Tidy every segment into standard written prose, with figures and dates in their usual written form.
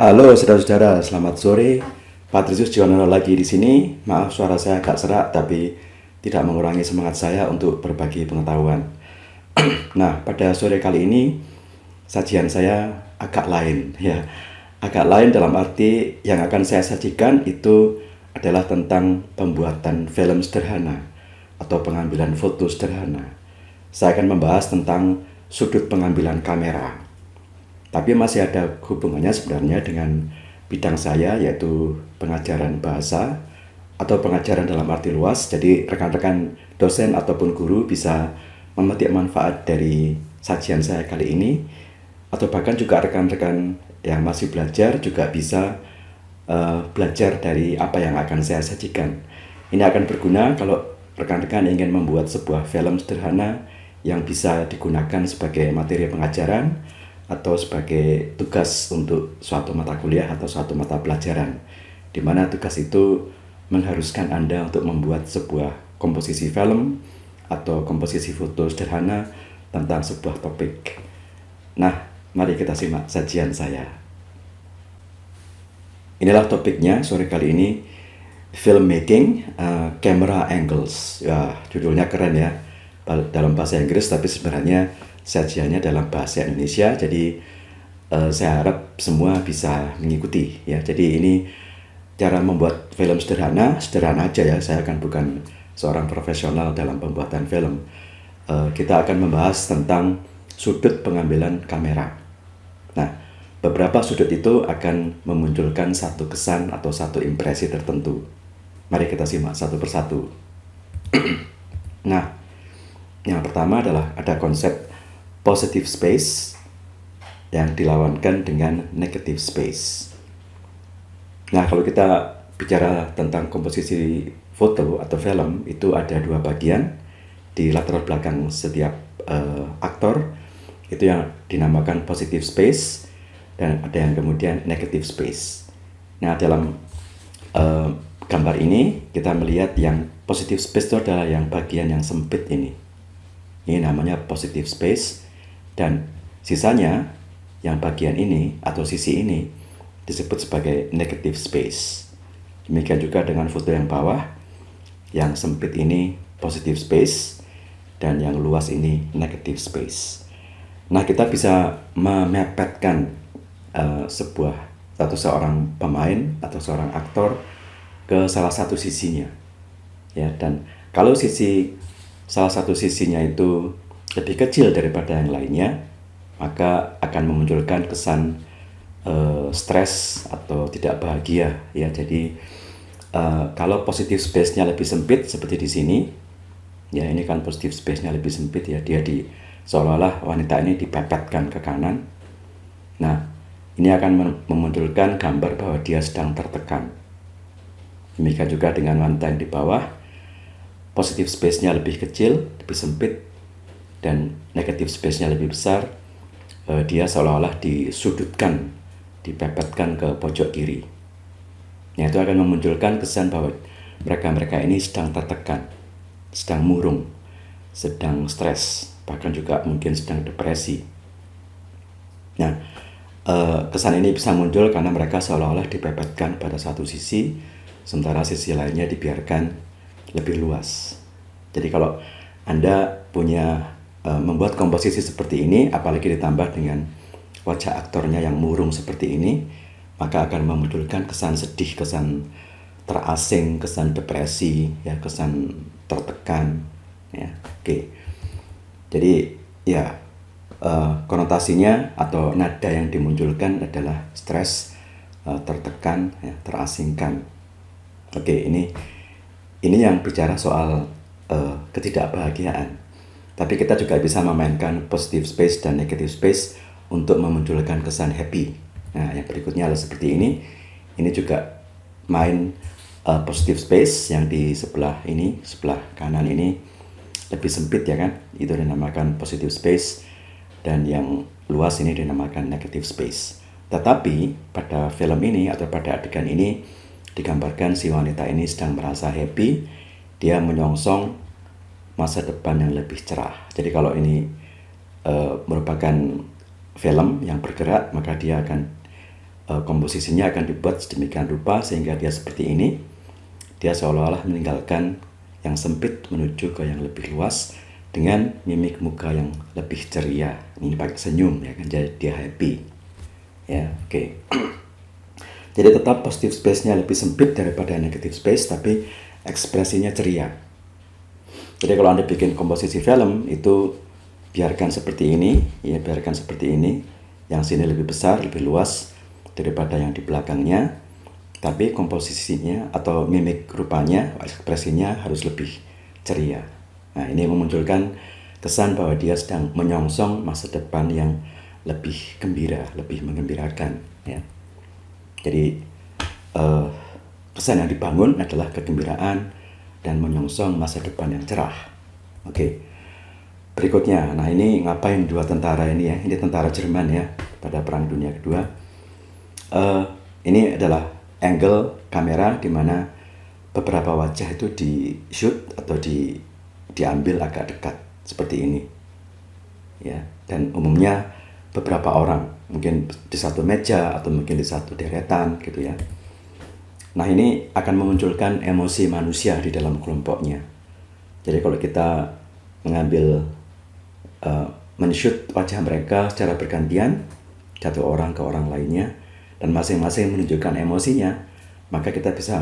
Halo saudara-saudara, selamat sore. Patrisius Jonono lagi di sini. Maaf suara saya agak serak, tapi tidak mengurangi semangat saya untuk berbagi pengetahuan. Nah, pada sore kali ini sajian saya agak lain, ya. Agak lain dalam arti yang akan saya sajikan itu adalah tentang pembuatan film sederhana atau pengambilan foto sederhana. Saya akan membahas tentang sudut pengambilan kamera. Tapi masih ada hubungannya sebenarnya dengan bidang saya, yaitu pengajaran bahasa atau pengajaran dalam arti luas. Jadi rekan-rekan dosen ataupun guru bisa memetik manfaat dari sajian saya kali ini, atau bahkan juga rekan-rekan yang masih belajar juga bisa belajar dari apa yang akan saya sajikan. Ini akan berguna kalau rekan-rekan ingin membuat sebuah film sederhana yang bisa digunakan sebagai materi pengajaran atau sebagai tugas untuk suatu mata kuliah atau suatu mata pelajaran, di mana tugas itu mengharuskan Anda untuk membuat sebuah komposisi film atau komposisi foto sederhana tentang sebuah topik. Nah, mari kita simak sajian saya. Inilah topiknya sore kali ini, filmmaking, camera angles. Ya, judulnya keren ya, dalam bahasa Inggris, tapi sebenarnya sajiannya dalam bahasa Indonesia. Jadi saya harap semua bisa mengikuti ya. Jadi ini cara membuat film sederhana aja ya. Saya kan bukan seorang profesional dalam pembuatan film. Kita akan membahas tentang sudut pengambilan kamera. Nah, beberapa sudut itu akan memunculkan satu kesan atau satu impresi tertentu. Mari kita simak satu persatu. Nah, yang pertama adalah ada konsep positive space yang dilawankan dengan negative space. Nah, kalau kita bicara tentang komposisi foto atau film, itu ada dua bagian. Di latar belakang setiap aktor itu yang dinamakan positive space, dan ada yang kemudian negative space. Nah, dalam gambar ini kita melihat yang positive space itu adalah yang bagian yang sempit ini. Ini namanya positive space. Dan sisanya yang bagian ini atau sisi ini disebut sebagai negative space. Demikian juga dengan foto yang bawah, yang sempit ini positive space dan yang luas ini negative space. Nah, kita bisa memepetkan seorang pemain atau seorang aktor ke salah satu sisinya, ya. Dan kalau salah satu sisinya itu lebih kecil daripada yang lainnya, maka akan memunculkan kesan stres atau tidak bahagia ya. Jadi kalau positive space-nya lebih sempit seperti di sini ya, ini kan positive space-nya lebih sempit ya, dia seolah-olah wanita ini dipepetkan ke kanan. Nah, ini akan memunculkan gambar bahwa dia sedang tertekan. Demikian juga dengan wanita yang di bawah, positive space-nya lebih kecil, lebih sempit, dan negative space-nya lebih besar. Dia seolah-olah disudutkan, dipepetkan ke pojok kiri. Nah, itu akan memunculkan kesan bahwa mereka ini sedang tertekan, sedang murung, sedang stres, bahkan juga mungkin sedang depresi. Nah, kesan ini bisa muncul karena mereka seolah-olah dipepetkan pada satu sisi, sementara sisi lainnya dibiarkan lebih luas. Jadi kalau Anda punya membuat komposisi seperti ini, apalagi ditambah dengan wajah aktornya yang murung seperti ini, maka akan memunculkan kesan sedih, kesan terasing, kesan depresi, ya, kesan tertekan, ya. Oke. Jadi ya, konotasinya atau nada yang dimunculkan adalah stres, tertekan, ya, terasingkan. Oke, ini yang bicara soal ketidakbahagiaan. Tapi kita juga bisa memainkan positive space dan negative space untuk memunculkan kesan happy. Nah, yang berikutnya adalah seperti ini. Ini juga main positive space yang di sebelah kanan ini lebih sempit ya kan. Itu dinamakan positive space, dan yang luas ini dinamakan negative space. Tetapi pada film ini atau pada adegan ini digambarkan si wanita ini sedang merasa happy, dia menyongsong masa depan yang lebih cerah. Jadi kalau ini merupakan film yang bergerak, maka dia akan komposisinya akan dibuat sedemikian rupa sehingga dia seperti ini. Dia seolah-olah meninggalkan yang sempit menuju ke yang lebih luas dengan mimik muka yang lebih ceria. Ini pakai senyum ya kan, jadi dia happy. Ya, oke. Jadi tetap positive space-nya lebih sempit daripada negative space, tapi ekspresinya ceria. Jadi kalau Anda bikin komposisi film itu biarkan seperti ini, ya biarkan seperti ini. Yang sini lebih besar, lebih luas daripada yang di belakangnya. Tapi komposisinya atau mimik rupanya, ekspresinya harus lebih ceria. Nah, ini memunculkan kesan bahwa dia sedang menyongsong masa depan yang lebih gembira, lebih menggembirakan. Ya. Jadi kesan yang dibangun adalah kegembiraan dan menyongsong masa depan yang cerah. Oke. Berikutnya, nah ini ngapain dua tentara ini ya? Ini tentara Jerman ya pada Perang Dunia Kedua. Ini adalah angle kamera di mana beberapa wajah itu di shoot atau diambil agak dekat seperti ini. Ya, dan umumnya beberapa orang, mungkin di satu meja atau mungkin di satu deretan gitu ya. Nah, ini akan memunculkan emosi manusia di dalam kelompoknya. Jadi kalau kita mengambil men-shoot wajah mereka secara bergantian, satu orang ke orang lainnya, dan masing-masing menunjukkan emosinya, maka kita bisa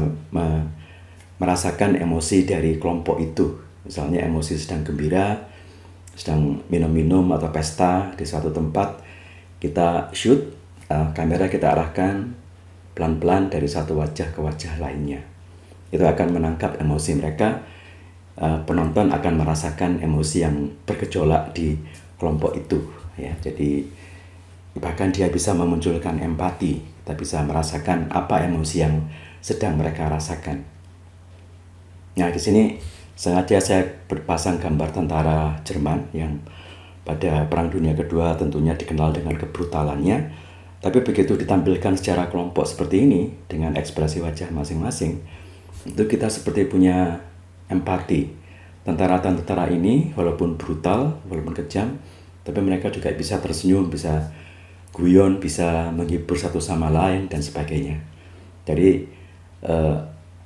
merasakan emosi dari kelompok itu. Misalnya emosi sedang gembira, sedang minum-minum atau pesta di suatu tempat, kita shoot, kamera kita arahkan pelan-pelan dari satu wajah ke wajah lainnya. Itu akan menangkap emosi mereka. Penonton akan merasakan emosi yang bergejolak di kelompok itu. Ya, jadi bahkan dia bisa memunculkan empati. Kita bisa merasakan apa emosi yang sedang mereka rasakan. Nah, di sini sengaja saya berpasang gambar tentara Jerman yang pada Perang Dunia Kedua tentunya dikenal dengan kebrutalannya. Tapi begitu ditampilkan secara kelompok seperti ini dengan ekspresi wajah masing-masing, itu kita seperti punya empati. Tentara-tentara ini walaupun brutal, walaupun kejam, tapi mereka juga bisa tersenyum, bisa guyon, bisa menghibur satu sama lain dan sebagainya. Jadi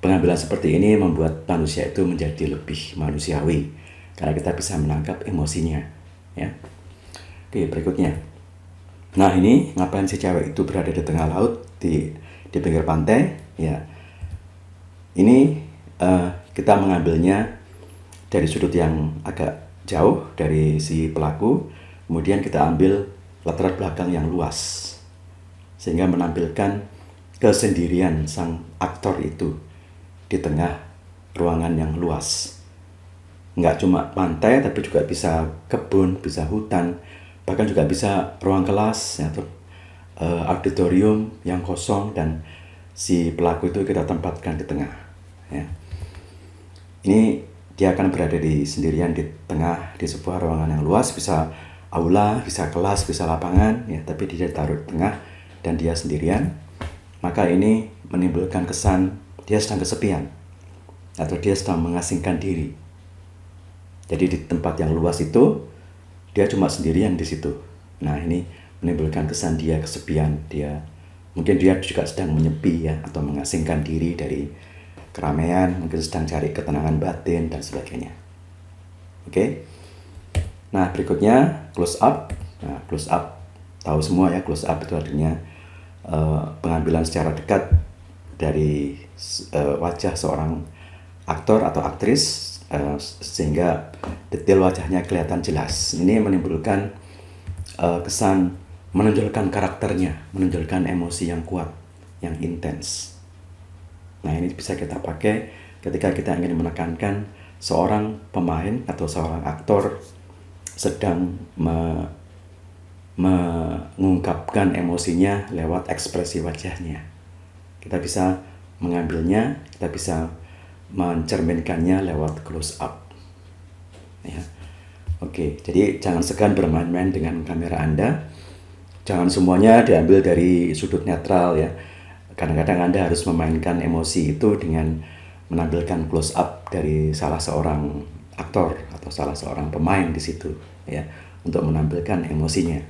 pengambilan seperti ini membuat manusia itu menjadi lebih manusiawi karena kita bisa menangkap emosinya. Ya. Oke, berikutnya. Nah, ini ngapain si cewek itu berada di tengah laut di pinggir pantai? Ya, ini kita mengambilnya dari sudut yang agak jauh dari si pelaku, kemudian kita ambil latar belakang yang luas sehingga menampilkan kesendirian sang aktor itu di tengah ruangan yang luas. Nggak cuma pantai, tapi juga bisa kebun, bisa hutan, bahkan juga bisa ruang kelas atau auditorium yang kosong, dan si pelaku itu kita tempatkan di tengah. Ya. Ini dia akan berada di sendirian di tengah di sebuah ruangan yang luas, bisa aula, bisa kelas, bisa lapangan, ya, tapi dia taruh di tengah dan dia sendirian. Maka ini menimbulkan kesan dia sedang kesepian atau dia sedang mengasingkan diri. Jadi di tempat yang luas itu dia cuma sendirian di situ. Nah, ini menimbulkan kesan dia kesepian, mungkin dia juga sedang menyepi ya, atau mengasingkan diri dari keramaian, mungkin sedang cari ketenangan batin dan sebagainya. Oke. Nah, berikutnya close up. Nah, close up tahu semua ya, close up itu artinya pengambilan secara dekat dari wajah seorang aktor atau aktris sehingga detail wajahnya kelihatan jelas. Ini menimbulkan kesan menonjolkan karakternya, menonjolkan emosi yang kuat, yang intens. Nah, ini bisa kita pakai ketika kita ingin menekankan seorang pemain atau seorang aktor sedang mengungkapkan emosinya lewat ekspresi wajahnya. Kita bisa mengambilnya, kita bisa mencerminkannya lewat close up. Ya. Oke, jadi jangan segan bermain-main dengan kamera Anda. Jangan semuanya diambil dari sudut netral ya. Kadang-kadang Anda harus memainkan emosi itu dengan menampilkan close up dari salah seorang aktor atau salah seorang pemain di situ ya, untuk menampilkan emosinya.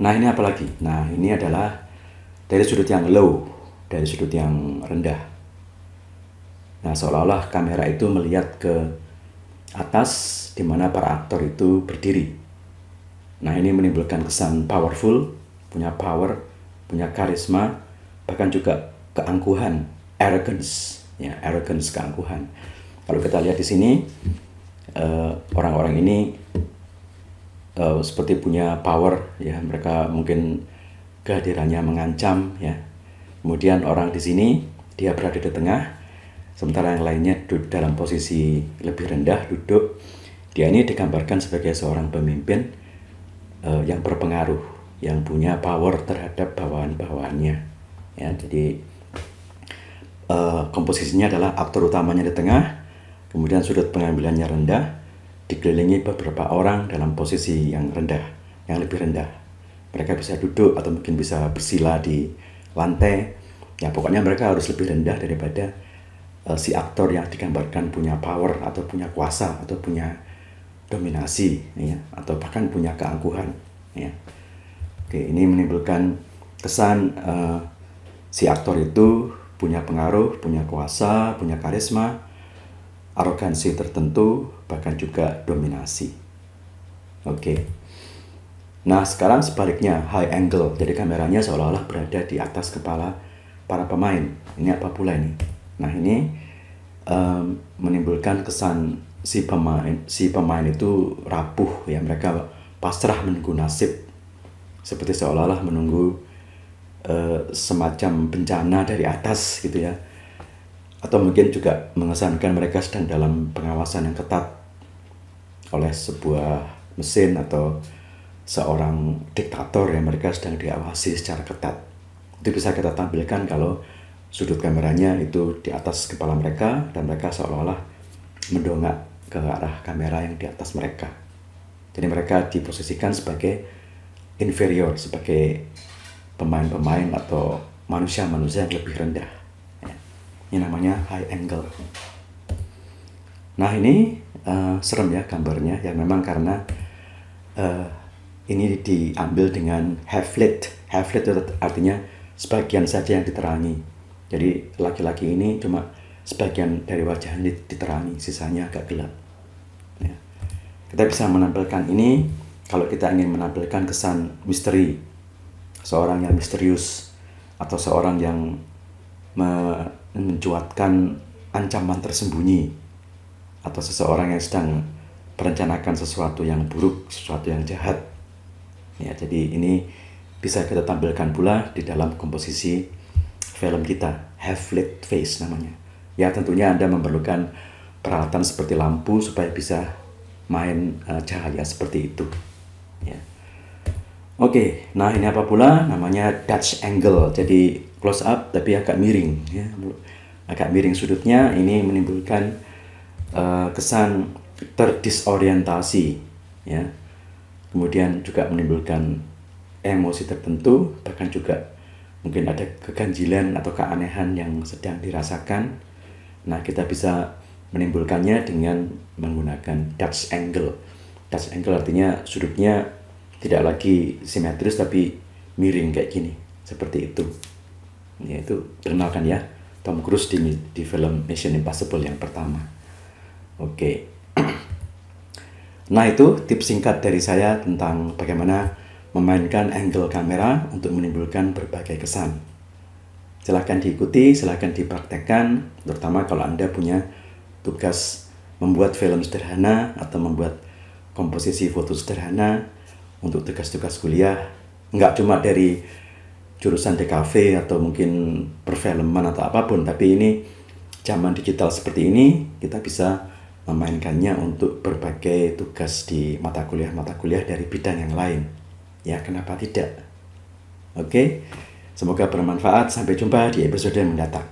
Nah, ini apa lagi? Nah, ini adalah dari sudut yang low, dari sudut yang rendah. Nah, seolah-olah kamera itu melihat ke atas di mana para aktor itu berdiri. Nah, ini menimbulkan kesan powerful, punya power, punya karisma, bahkan juga keangkuhan, arrogance, ya, arrogance, keangkuhan. Kalau kita lihat di sini, orang-orang ini seperti punya power, ya, mereka mungkin kehadirannya mengancam, ya. Kemudian orang di sini dia berada di tengah, sementara yang lainnya dalam posisi lebih rendah duduk. Dia ini digambarkan sebagai seorang pemimpin yang berpengaruh, yang punya power terhadap bawahan-bawahannya. Ya, jadi komposisinya adalah aktor utamanya di tengah, kemudian sudut pengambilannya rendah, dikelilingi beberapa orang dalam posisi yang rendah, yang lebih rendah. Mereka bisa duduk atau mungkin bisa bersila di lantai. Ya, pokoknya mereka harus lebih rendah daripada si aktor yang digambarkan punya power atau punya kuasa atau punya dominasi, ya, atau bahkan punya keangkuhan, ya. Oke, ini menimbulkan kesan si aktor itu punya pengaruh, punya kuasa, punya karisma, arogansi tertentu, bahkan juga dominasi. Oke. Nah, sekarang sebaliknya, high angle. Jadi kameranya seolah-olah berada di atas kepala para pemain. Ini apa pula ini? Nah, ini menimbulkan kesan si pemain itu rapuh, ya. Mereka pasrah menunggu nasib, seperti seolah-olah menunggu semacam bencana dari atas, gitu ya. Atau mungkin juga mengesankan mereka sedang dalam pengawasan yang ketat oleh sebuah mesin atau seorang diktator yang mereka sedang diawasi secara ketat. Itu bisa kita tampilkan kalau sudut kameranya itu di atas kepala mereka dan mereka seolah-olah mendongak ke arah kamera yang di atas mereka. Jadi mereka diposisikan sebagai inferior, sebagai pemain-pemain atau manusia-manusia yang lebih rendah. Ini namanya high angle. Nah, ini serem ya gambarnya, ya, memang karena ini diambil dengan half lit. Half lit itu artinya sebagian saja yang diterangi. Jadi laki-laki ini cuma sebagian dari wajahnya diterangi, sisanya agak gelap. Ya. Kita bisa menampilkan ini kalau kita ingin menampilkan kesan misteri, seorang yang misterius atau seorang yang mencuatkan ancaman tersembunyi, atau seseorang yang sedang merencanakan sesuatu yang buruk, sesuatu yang jahat. Ya, jadi ini bisa kita tampilkan pula di dalam komposisi film kita, half lit face namanya. Ya, tentunya Anda memerlukan peralatan seperti lampu supaya bisa main cahaya seperti itu. Ya. Oke, nah ini apa pula? Namanya Dutch angle. Jadi close up tapi agak miring, ya. Agak miring sudutnya, ini menimbulkan kesan terdisorientasi, ya. Kemudian juga menimbulkan emosi tertentu, bahkan juga mungkin ada keganjilan atau keanehan yang sedang dirasakan. Nah, kita bisa menimbulkannya dengan menggunakan Dutch angle. Dutch angle artinya sudutnya tidak lagi simetris tapi miring kayak gini, seperti itu. Ya, itu perkenalkan ya, Tom Cruise di film Mission Impossible yang pertama. Oke. Nah, itu tips singkat dari saya tentang bagaimana memainkan angle kamera untuk menimbulkan berbagai kesan. Silahkan diikuti, silahkan dipraktekkan, terutama kalau Anda punya tugas membuat film sederhana atau membuat komposisi foto sederhana untuk tugas-tugas kuliah. Nggak cuma dari jurusan DKV atau mungkin perfilman atau apapun, tapi ini zaman digital seperti ini, kita bisa memainkannya untuk berbagai tugas di mata kuliah dari bidang yang lain. Ya, kenapa tidak? Oke, semoga bermanfaat. Sampai jumpa di episode mendatang.